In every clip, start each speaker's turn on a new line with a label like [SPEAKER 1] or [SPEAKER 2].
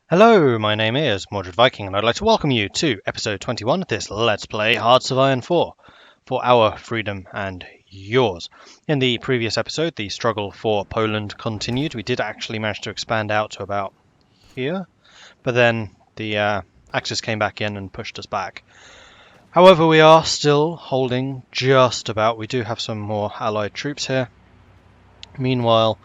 [SPEAKER 1] Hello, my name is Mordred Viking, and I'd like to welcome you to episode 21 of this Let's Play Hearts of Iron 4 for our freedom and yours. In the previous episode, the struggle for Poland continued. We did actually manage to expand out to about here, but then the Axis came back in and pushed us back. However, we are still holding just about. We do have some more allied troops here. Meanwhile,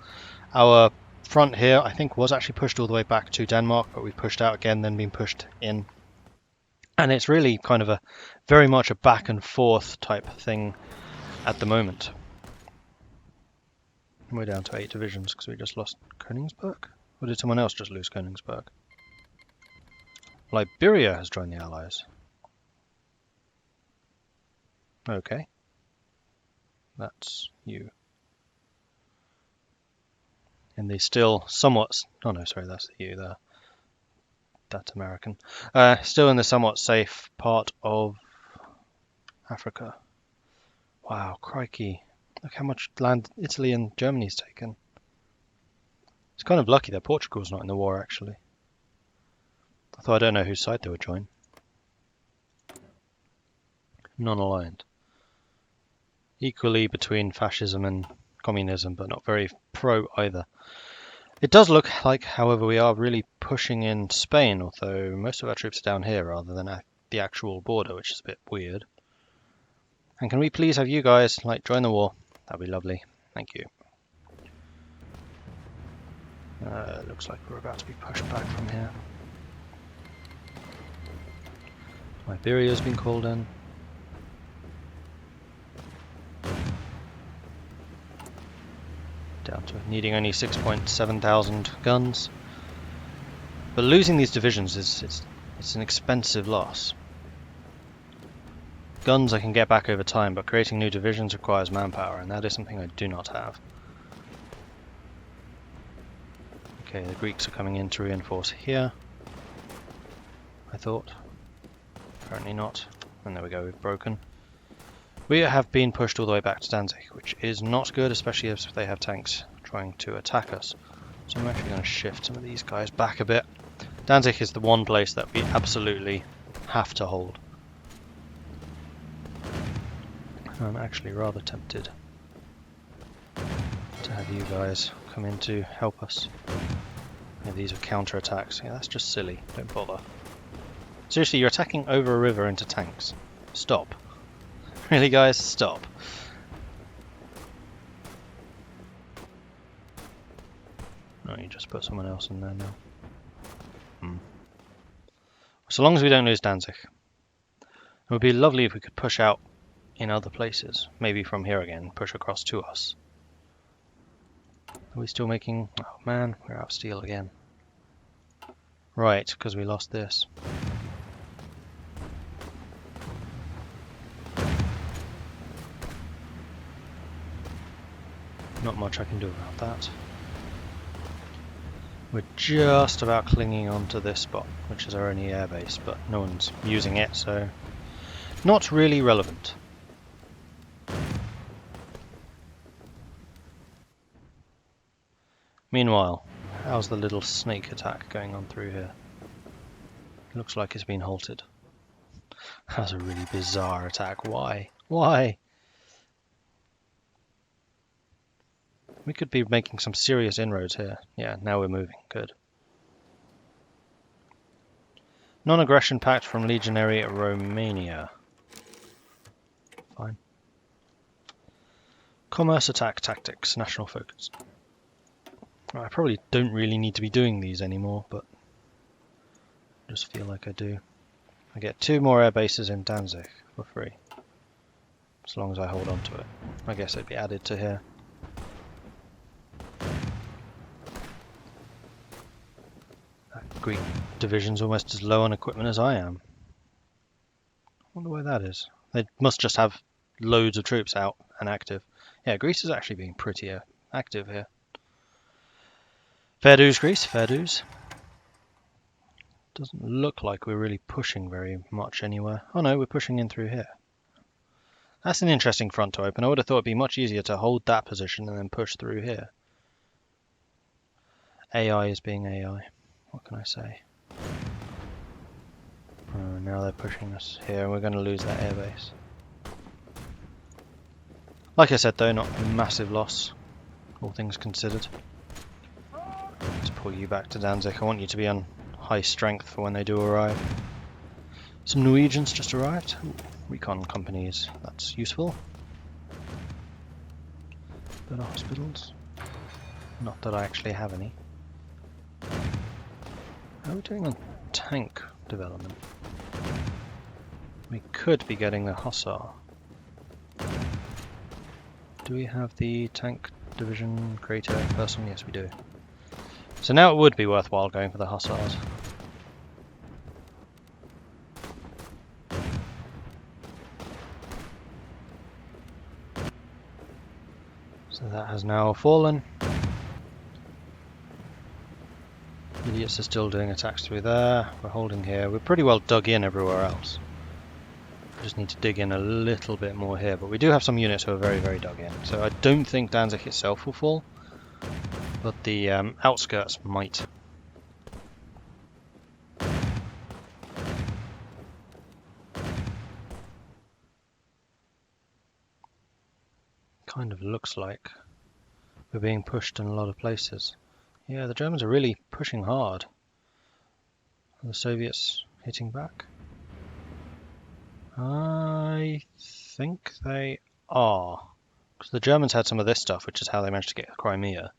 [SPEAKER 1] our front here, I think, was actually pushed all the way back to Denmark, but we pushed out again, then been pushed in. And it's really kind of very much a back and forth type thing at the moment. We're down to 8 divisions because we just lost Königsberg. Or did someone else just lose Königsberg? Liberia has joined the Allies. Okay. That's you. In the still somewhat... Oh no, sorry, that's you there. That's American. Still in the somewhat safe part of Africa. Wow, crikey. Look how much land Italy and Germany's taken. It's kind of lucky that Portugal's not in the war, actually. Although I don't know whose side they would join. Non-aligned. Equally between fascism and communism, but not very pro either. It does look like, however, we are really pushing in Spain, although most of our troops are down here rather than at the actual border, which is a bit weird. And can we please have you guys, join the war? That'd be lovely. Thank you. Looks like we're about to be pushed back from here. Liberia's been called in. Down to needing only 6,700 guns. But losing these divisions it's an expensive loss. Guns I can get back over time, but creating new divisions requires manpower, and that is something I do not have. Okay, the Greeks are coming in to reinforce here. I thought. Apparently not. And there we go, we've broken. We have been pushed all the way back to Danzig, which is not good, especially if they have tanks trying to attack us. So I'm actually going to shift some of these guys back a bit. Danzig is the one place that we absolutely have to hold. I'm actually rather tempted to have you guys come in to help us. Yeah, these are counter-attacks. Yeah, that's just silly. Don't bother. Seriously, you're attacking over a river into tanks. Stop. Really, guys? Stop. No, you just put someone else in there now. So long as we don't lose Danzig. It would be lovely if we could push out in other places. Maybe from here again, push across to us. Are we still making... Oh man, we're out of steel again. Right, because we lost this. Not much I can do about that. We're just about clinging on to this spot, which is our only airbase, but no one's using it, so not really relevant. Meanwhile, how's the little snake attack going on through here? It looks like it's been halted. That's a really bizarre attack. Why? Why? We could be making some serious inroads here. Yeah, now we're moving. Good. Non-aggression pact from Legionary Romania. Fine. Commerce attack tactics. National focus. I probably don't really need to be doing these anymore, but I just feel like I do. I get 2 more air bases in Danzig for free. As long as I hold on to it. I guess it'd be added to here. That Greek division's almost as low on equipment as I am. I wonder why that is. They must just have loads of troops out and active. Yeah, Greece is actually being pretty active here. Fair dues, Greece, fair dues. Doesn't look like we're really pushing very much anywhere. Oh no, we're pushing in through here. That's an interesting front to open. I would have thought it'd be much easier to hold that position and then push through here. AI is being AI. What can I say? Oh, now they're pushing us here, and we're going to lose that airbase. Like I said though, not a massive loss, all things considered. Let's pull you back to Danzig. I want you to be on high strength for when they do arrive. Some Norwegians just arrived. Ooh, recon companies, that's useful. Better hospitals. Not that I actually have any. How are we doing on tank development? We could be getting the Hussar. Do we have the tank division creator person? Yes, we do. So now it would be worthwhile going for the Hussars. So that has now fallen. Idiots are still doing attacks through there. We're holding here. We're pretty well dug in everywhere else. We just need to dig in a little bit more here. But we do have some units who are very, very dug in. So I don't think Danzig itself will fall. But the outskirts might. Kind of looks like we're being pushed in a lot of places. Yeah, the Germans are really pushing hard. Are the Soviets hitting back? I think they are. Because the Germans had some of this stuff, which is how they managed to get Crimea.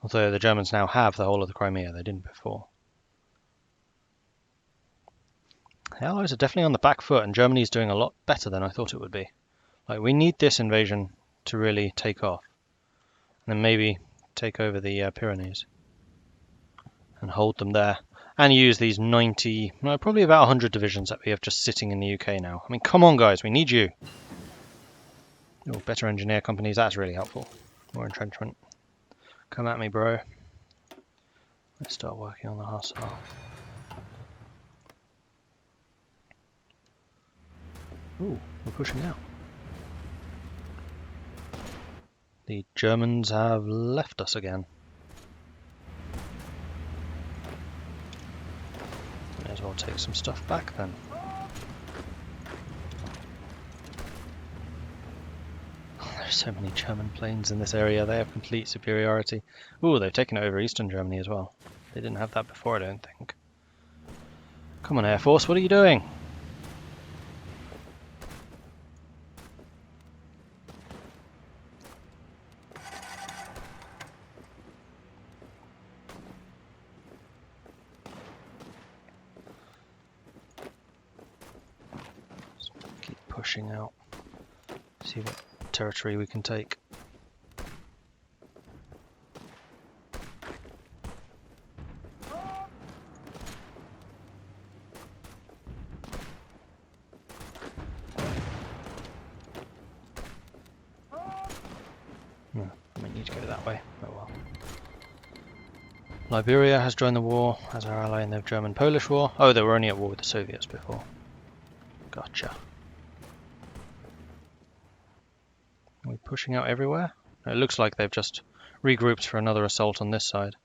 [SPEAKER 1] Although the Germans now have the whole of the Crimea, they didn't before. The Allies are definitely on the back foot, and Germany's doing a lot better than I thought it would be. Like, we need this invasion to really take off. And then maybe take over the Pyrenees. And hold them there. And use these 90, no, probably about 100 divisions that we have just sitting in the UK now. I mean, come on guys, we need you. Oh, better engineer companies, that's really helpful. More entrenchment. Come at me, bro. Let's start working on the Hussar. Ooh, we're pushing out. The Germans have left us again. May as well take some stuff back then. There's so many German planes in this area, they have complete superiority. Ooh, they've taken over Eastern Germany as well. They didn't have that before, I don't think. Come on, Air Force, what are you doing? Keep pushing out. See what territory we can take. I might need to go that way. Oh well. Liberia has joined the war as our ally in the German-Polish war. Oh, they were only at war with the Soviets before. Gotcha. Are we pushing out everywhere? It looks like they've just regrouped for another assault on this side.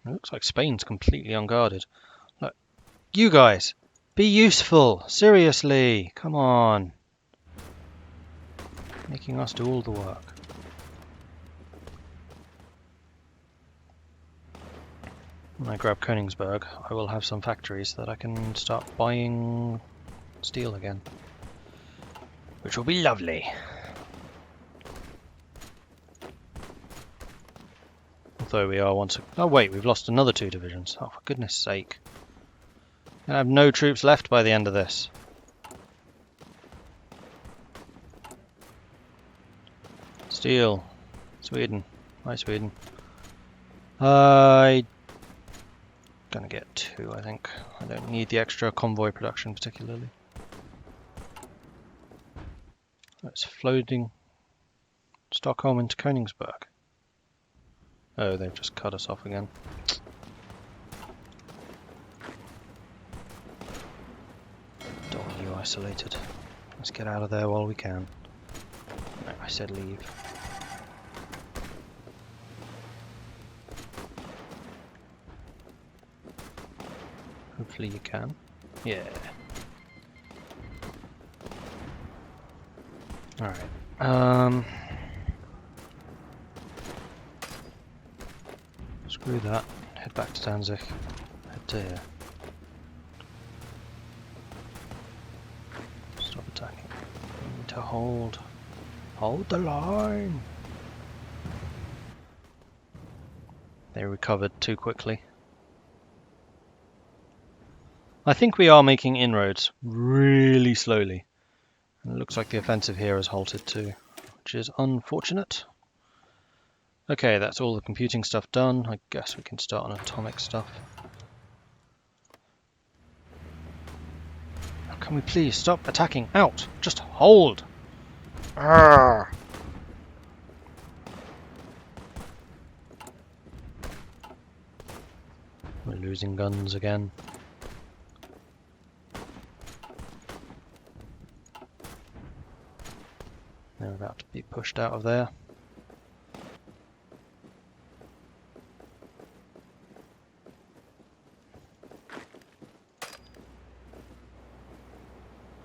[SPEAKER 1] It looks like Spain's completely unguarded. Look, you guys, be useful. Seriously, come on. Making us do all the work. When I grab Königsberg, I will have some factories that I can start buying steel again. Which will be lovely. Although we are once... Oh wait, we've lost another 2 divisions. Oh, for goodness sake. I'm gonna have no troops left by the end of this. Steel. Sweden. Hi, Sweden. I'm gonna get 2, I think. I don't need the extra convoy production particularly. It's floating Stockholm into Königsberg. Oh, they've just cut us off again. Don't want you isolated. Let's get out of there while we can. No, I said leave. Hopefully you can. Yeah. Alright. Screw that. Head back to Danzig. Head to here. Stop attacking. We need to hold. Hold the line! They recovered too quickly. I think we are making inroads really slowly. And it looks like the offensive here has halted too, which is unfortunate. Okay, that's all the computing stuff done. I guess we can start on atomic stuff. Can we please stop attacking? Out! Just hold! Arrgh. We're losing guns again. They're about to be pushed out of there.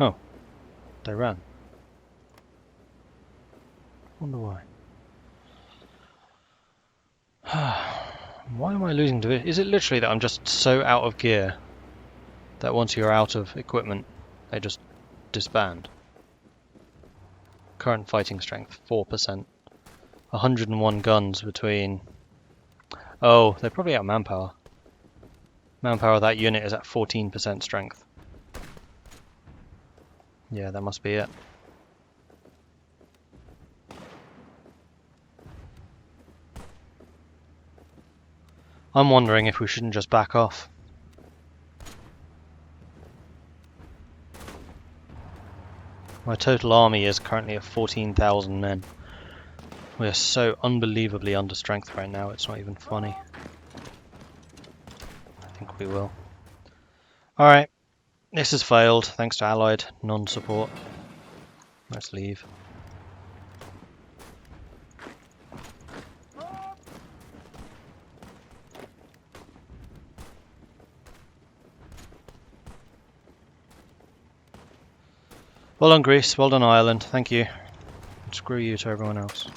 [SPEAKER 1] Oh, they ran. Wonder why. Why am I losing division? Is it literally that I'm just so out of gear that once you're out of equipment, they just disband? Current fighting strength, 4%. 101 guns between... Oh, they're probably out of manpower. Manpower of that unit is at 14% strength. Yeah, that must be it. I'm wondering if we shouldn't just back off. My total army is currently at 14,000 men. We are so unbelievably under strength right now, it's not even funny. I think we will. Alright, this has failed thanks to Allied non-support. Let's leave. Well done Greece, well done Ireland, thank you. And screw you to everyone else.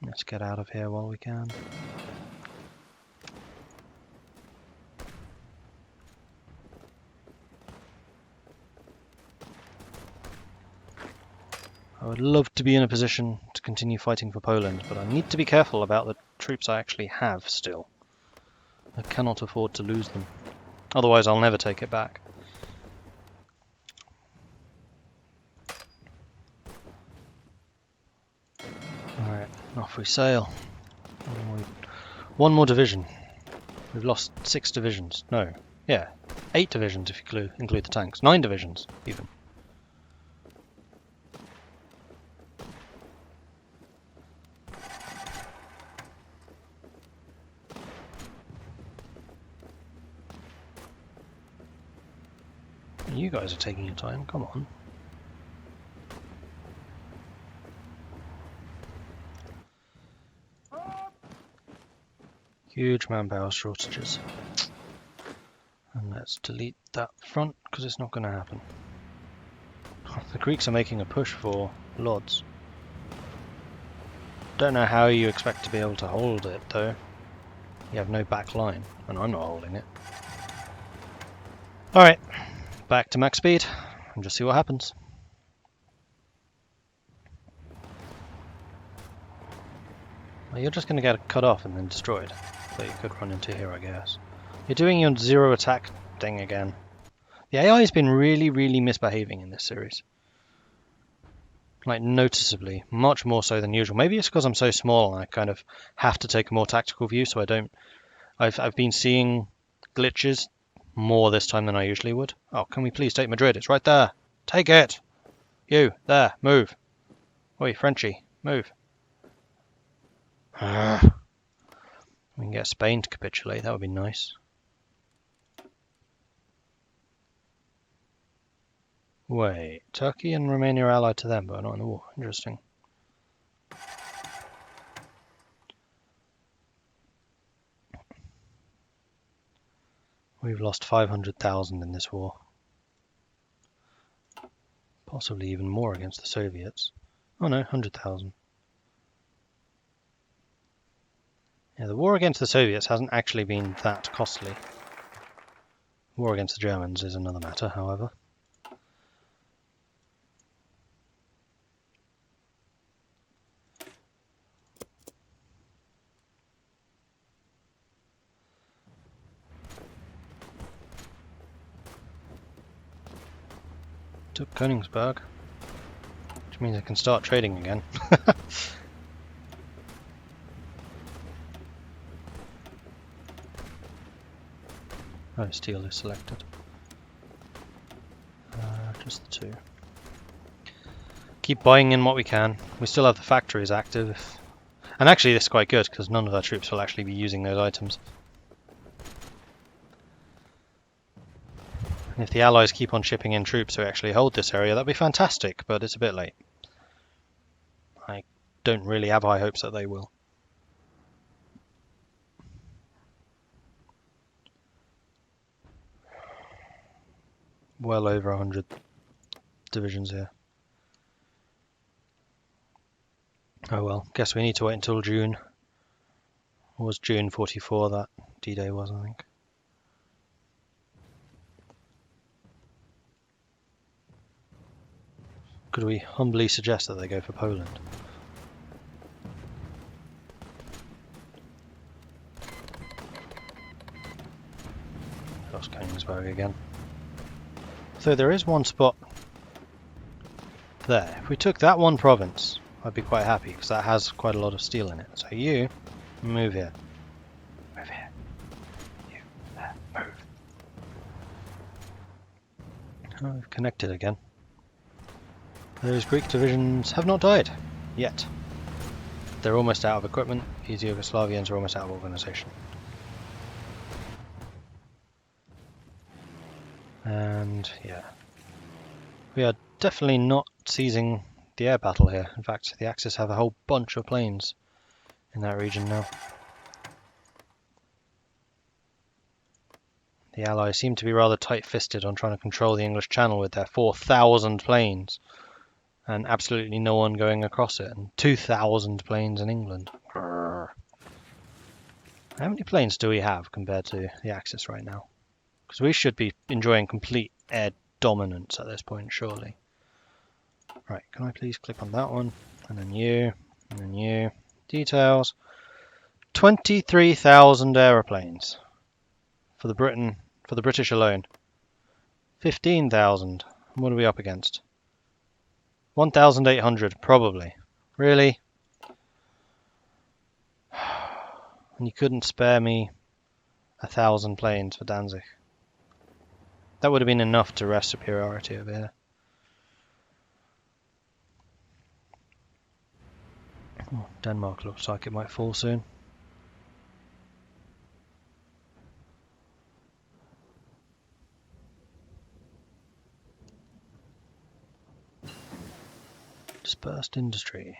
[SPEAKER 1] Let's get out of here while we can. I would love to be in a position to continue fighting for Poland, but I need to be careful about the troops I actually have still. I cannot afford to lose them. Otherwise I'll never take it back. Alright, off we sail. One more division. We've lost 6 divisions. No, yeah, 8 divisions if you include the tanks. 9 divisions, even. You guys are taking your time, come on. Huge manpower shortages. And let's delete that front, because it's not going to happen. The Greeks are making a push for Lodz. Don't know how you expect to be able to hold it, though. You have no back line, and I'm not holding it. Alright, back to max speed, and just see what happens. Well, you're just going to get cut off and then destroyed. But you could run into here, I guess. You're doing your 0 attack thing again. The AI has been really misbehaving in this series. Like, noticeably. Much more so than usual. Maybe it's because I'm so small and I kind of have to take a more tactical view, so I don't... I've been seeing glitches more this time than I usually would. Oh, can we please take Madrid? It's right there. Take it! You, there, move. Oi, Frenchie, move. We can get Spain to capitulate, that would be nice. Wait, Turkey and Romania are allied to them, but not in the war. Interesting. We've lost 500,000 in this war. Possibly even more against the Soviets. Oh no, 100,000. Yeah, the war against the Soviets hasn't actually been that costly. War against the Germans is another matter, however. Took Königsberg, which means I can start trading again. Oh, steel is selected. Just the two. Keep buying in what we can. We still have the factories active. And actually this is quite good, because none of our troops will actually be using those items. And if the Allies keep on shipping in troops who actually hold this area, that'd be fantastic, but it's a bit late. I don't really have high hopes that they will. Well over 100 divisions here. Oh well, guess we need to wait until June. It was June 44 that D-Day was, I think. Could we humbly suggest that they go for Poland? Lost Königsberg again. So there is one spot there. If we took that one province, I'd be quite happy, because that has quite a lot of steel in it. So you, move here. Move here. You, there, move. Oh, we've connected again. Those Greek divisions have not died, yet. They're almost out of equipment. These Yugoslavians are almost out of organisation. And yeah, we are definitely not seizing the air battle here. In fact, the Axis have a whole bunch of planes in that region now. The Allies seem to be rather tight-fisted on trying to control the English Channel with their 4,000 planes and absolutely no one going across it, and 2,000 planes in England. Grrr. How many planes do we have compared to the Axis right now? Because we should be enjoying complete air dominance at this point, surely. Right, can I please click on that one? And then you, and then you. Details. 23,000 aeroplanes for the British alone. 15,000. What are we up against? 1,800 probably. Really? And you couldn't spare me 1,000 planes for Danzig. That would have been enough to wrest superiority over here. Oh, Denmark looks like it might fall soon. Dispersed industry.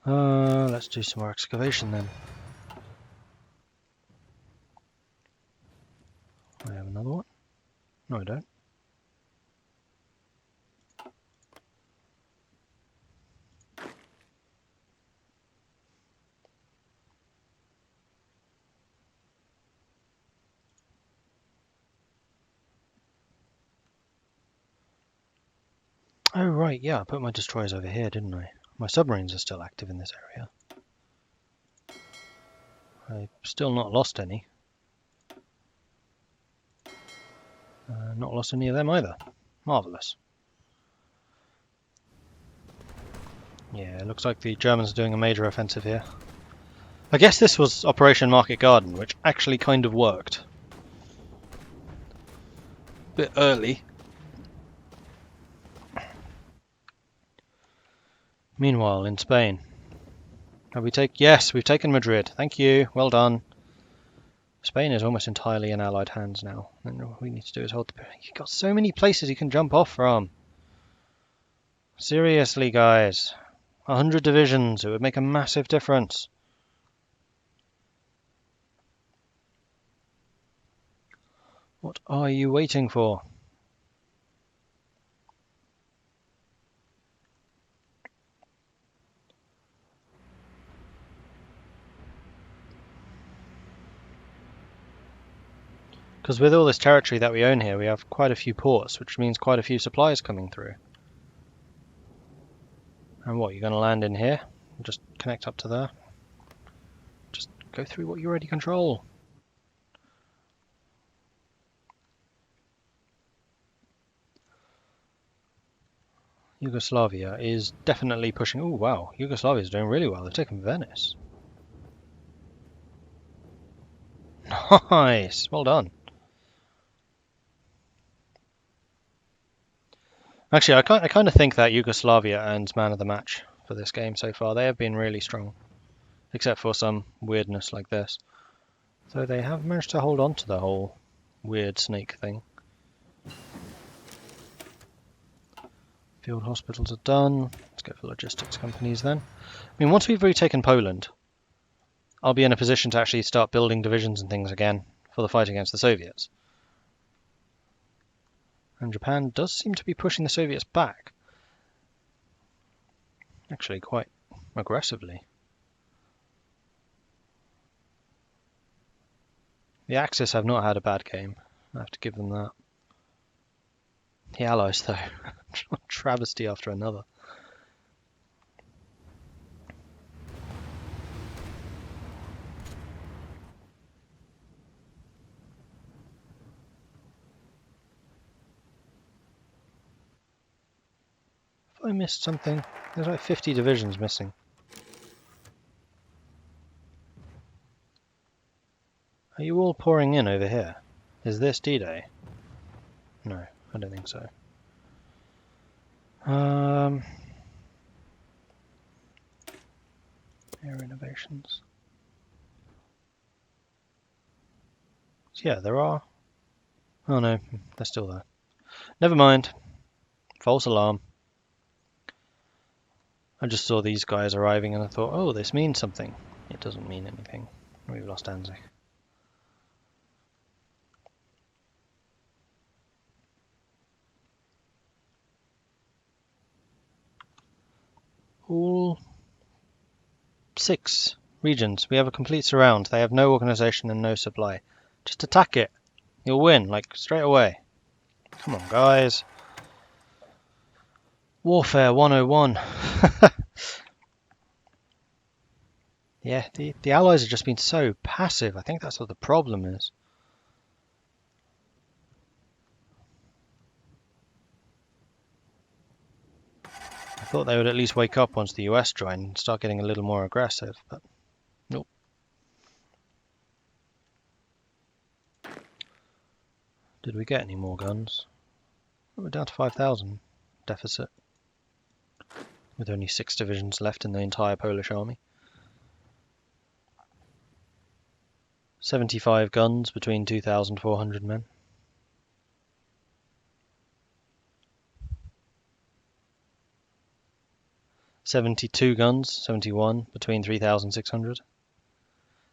[SPEAKER 1] Let's do some more excavation then. I have another one? No, I don't. Oh right, yeah, I put my destroyers over here, didn't I? My submarines are still active in this area. I've still not lost any. Not lost any of them either. Marvellous. Yeah, it looks like the Germans are doing a major offensive here. I guess this was Operation Market Garden, which actually kind of worked. Bit early. Meanwhile, in Spain, have we yes, we've taken Madrid. Thank you. Well done. Spain is almost entirely in Allied hands now. And what we need to do is hold the... You've got so many places you can jump off from. Seriously, guys. 100 divisions. It would make a massive difference. What are you waiting for? Because with all this territory that we own here, we have quite a few ports, which means quite a few supplies coming through. And what, you're going to land in here? Just connect up to there? Just go through what you already control. Yugoslavia is definitely pushing. Oh wow, Yugoslavia is doing really well. They've taken Venice. Nice, well done. Actually, I kind of think that Yugoslavia earns man of the match for this game so far. They have been really strong, except for some weirdness like this. So they have managed to hold on to the whole weird snake thing. Field hospitals are done. Let's go for logistics companies then. I mean, once we've retaken Poland, I'll be in a position to actually start building divisions and things again for the fight against the Soviets. And Japan does seem to be pushing the Soviets back. Actually, quite aggressively. The Axis have not had a bad game. I have to give them that. The Allies, though, travesty after another. Have I missed something? There's like 50 divisions missing. Are you all pouring in over here? Is this D-Day? No, I don't think so. Air innovations. So yeah, there are. Oh no, they're still there. Never mind. False alarm. I just saw these guys arriving and I thought, oh, this means something. It doesn't mean anything. We've lost Danzig. All 6 regions. We have a complete surround. They have no organization and no supply. Just attack it. You'll win, like, straight away. Come on, guys. Warfare 101. Yeah, the Allies have just been so passive. I think that's what the problem is. I thought they would at least wake up once the US joined and start getting a little more aggressive, but nope. Did we get any more guns? Oh, we're down to 5,000 deficit, with only 6 divisions left in the entire Polish army. 75 guns between 2,400 men. "72 guns, 71 between 3,600.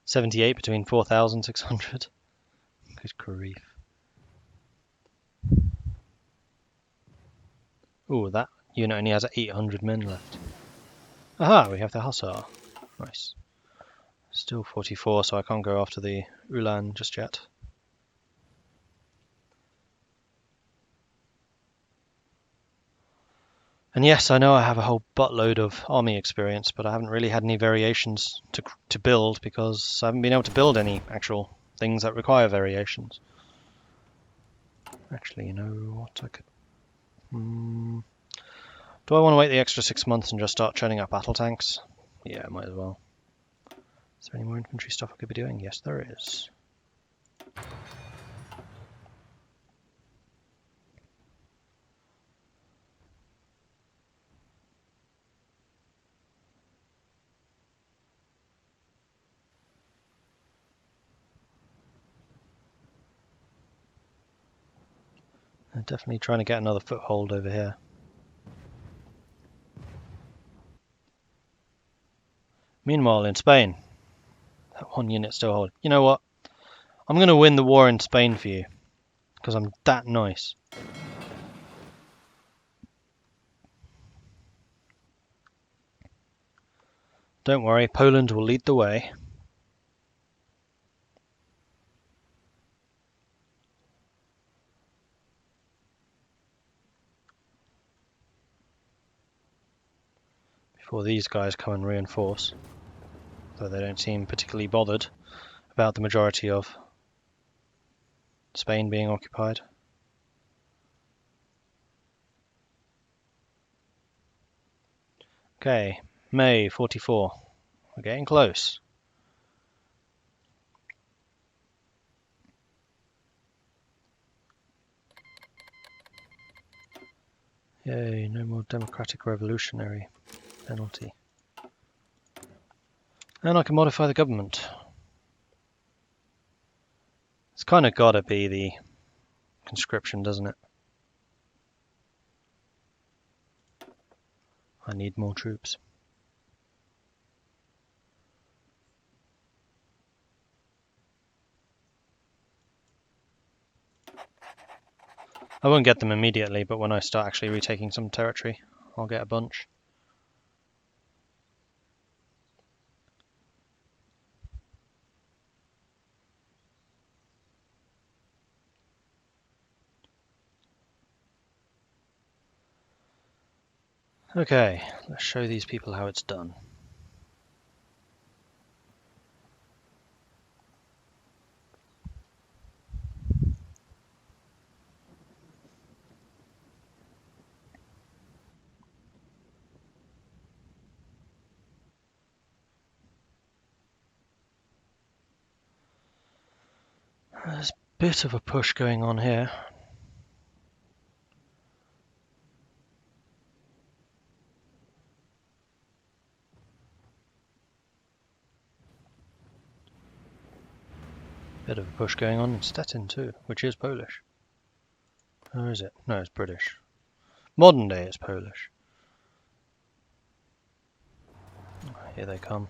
[SPEAKER 1] 78 between 4,600. Good grief. Ooh, that unit only has 800 men left. Aha, we have the Hussar. Nice. Still 44, so I can't go after the Ulan just yet. And yes, I know I have a whole buttload of army experience, but I haven't really had any variations to build because I haven't been able to build any actual things that require variations. Actually, you know what, I could... Do I want to wait the extra 6 months and just start churning out battle tanks? Yeah, I might as well. Is there any more infantry stuff I could be doing? Yes, there is. I'm definitely trying to get another foothold over here. Meanwhile, in Spain, that one unit still holding. You know what? I'm going to win the war in Spain for you. because I'm that nice. Don't worry, Poland will lead the way. Before these guys come and reinforce, though they don't seem particularly bothered about the majority of Spain being occupied. Okay, May 44. We're getting close. Yay, no more democratic revolutionary penalty. And I can modify the government. It's kind of got to be the conscription, doesn't it? I need more troops. I won't get them immediately, but when I start actually retaking some territory, I'll get a bunch. Okay, let's show these people how it's done. There's a bit of a push going on here. Bit of a push going on in Stettin too, which is Polish. Or is it? No, it's British. Modern day it's Polish. Here they come.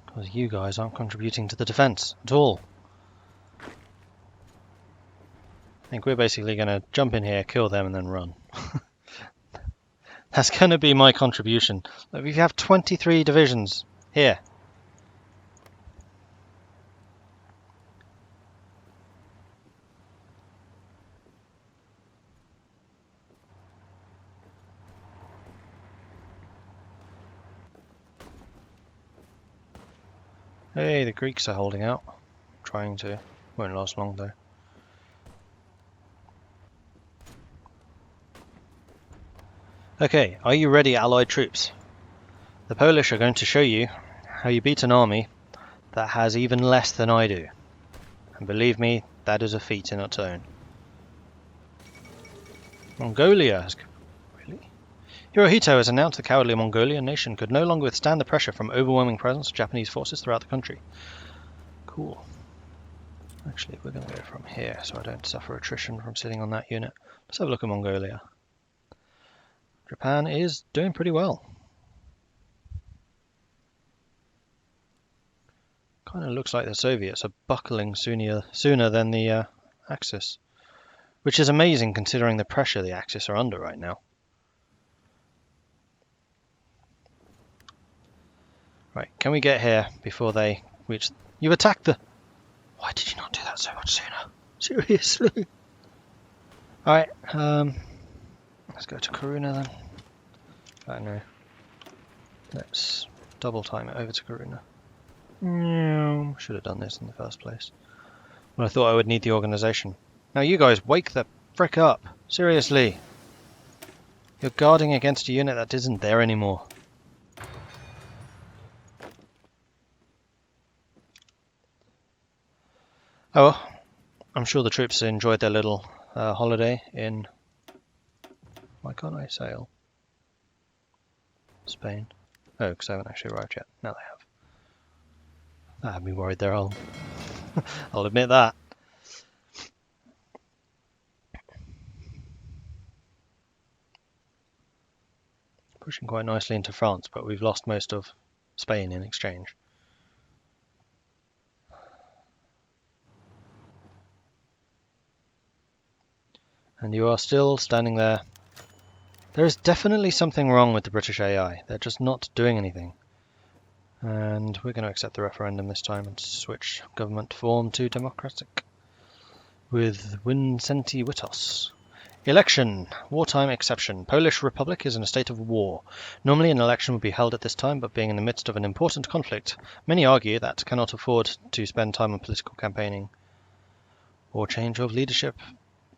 [SPEAKER 1] Because you guys aren't contributing to the defense at all. I think we're basically going to jump in here, kill them, and then run. That's going to be my contribution. We have 23 divisions here. Hey, the Greeks are holding out. Trying to. Won't last long though. Okay, are you ready, Allied troops? The Polish are going to show you how you beat an army that has even less than I do. And believe me, that is a feat in its own. Mongolia has... Really? Hirohito has announced the cowardly Mongolian nation could no longer withstand the pressure from overwhelming presence of Japanese forces throughout the country. Cool. Actually, we're going to go from here so I don't suffer attrition from sitting on that unit. Let's have a look at Mongolia. Japan is doing pretty well. Kind of looks like the Soviets are buckling sooner than the Axis, which is amazing considering the pressure the Axis are under right now. Right, can we get here before they reach... You attacked the... Why did you not do that so much sooner? Seriously? Alright, let's go to Karuna then. I don't know. Let's double time it over to Karuna. Should have done this in the first place. Well, I thought I would need the organization. Now you guys, wake the frick up. Seriously. You're guarding against a unit that isn't there anymore. Oh well, I'm sure the troops enjoyed their little holiday in... Why can't I sail? Spain. Oh, because I haven't actually arrived yet. Now they have. That had me worried there, I'll admit that. Pushing quite nicely into France, but we've lost most of Spain in exchange. And you are still standing there. There is definitely something wrong with the British AI. They're just not doing anything. And we're going to accept the referendum this time and switch government form to democratic with Wincenti Witos. Election. Wartime exception. Polish Republic is in a state of war. Normally an election would be held at this time, but being in the midst of an important conflict, many argue that cannot afford to spend time on political campaigning or change of leadership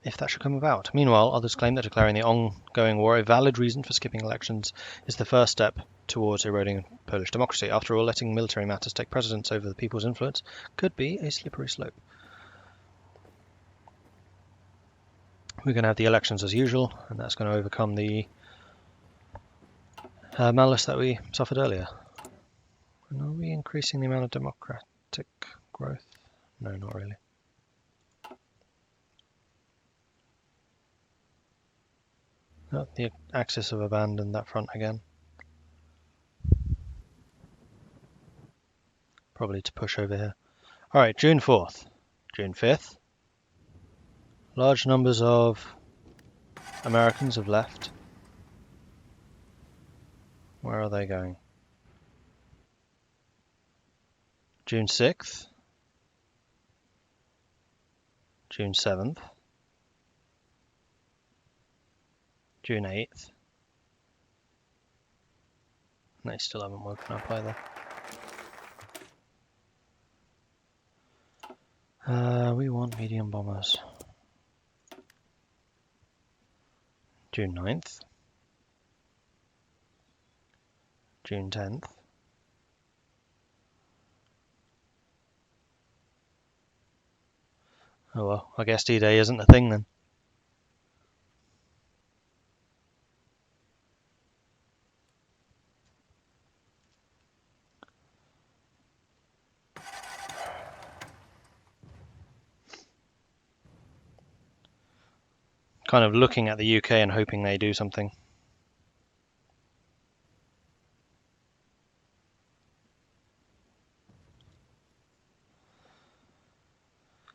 [SPEAKER 1] if that should come about. Meanwhile, others claim that declaring the ongoing war a valid reason for skipping elections is the first step towards eroding Polish democracy. After all, letting military matters take precedence over the people's influence could be a slippery slope. We're going to have the elections as usual, and that's going to overcome the malice that we suffered earlier. And are we increasing the amount of democratic growth? No, not really. Oh, the Axis have abandoned that front again. Probably to push over here. Alright, June 4th. June 5th. Large numbers of Americans have left. Where are they going? June 6th. June 7th. June 8th. They still haven't woken up either. We want medium bombers. June 9th. June 10th. Oh well, I guess D-Day isn't a thing then. Kind of looking at the UK and hoping they do something.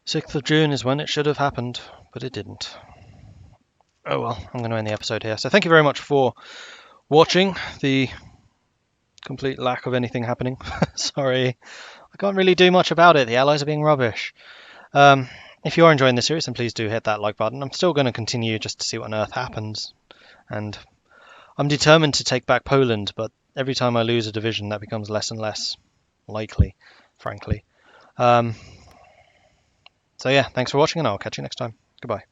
[SPEAKER 1] 6th of June is when it should have happened, but it didn't. Oh well, I'm going to end the episode here. So thank you very much for watching the complete lack of anything happening. Sorry, I can't really do much about it. The Allies are being rubbish. If you're enjoying this series, then please do hit that like button. I'm still going to continue just to see what on earth happens. And I'm determined to take back Poland, but every time I lose a division, that becomes less and less likely, frankly. So yeah, thanks for watching, and I'll catch you next time. Goodbye.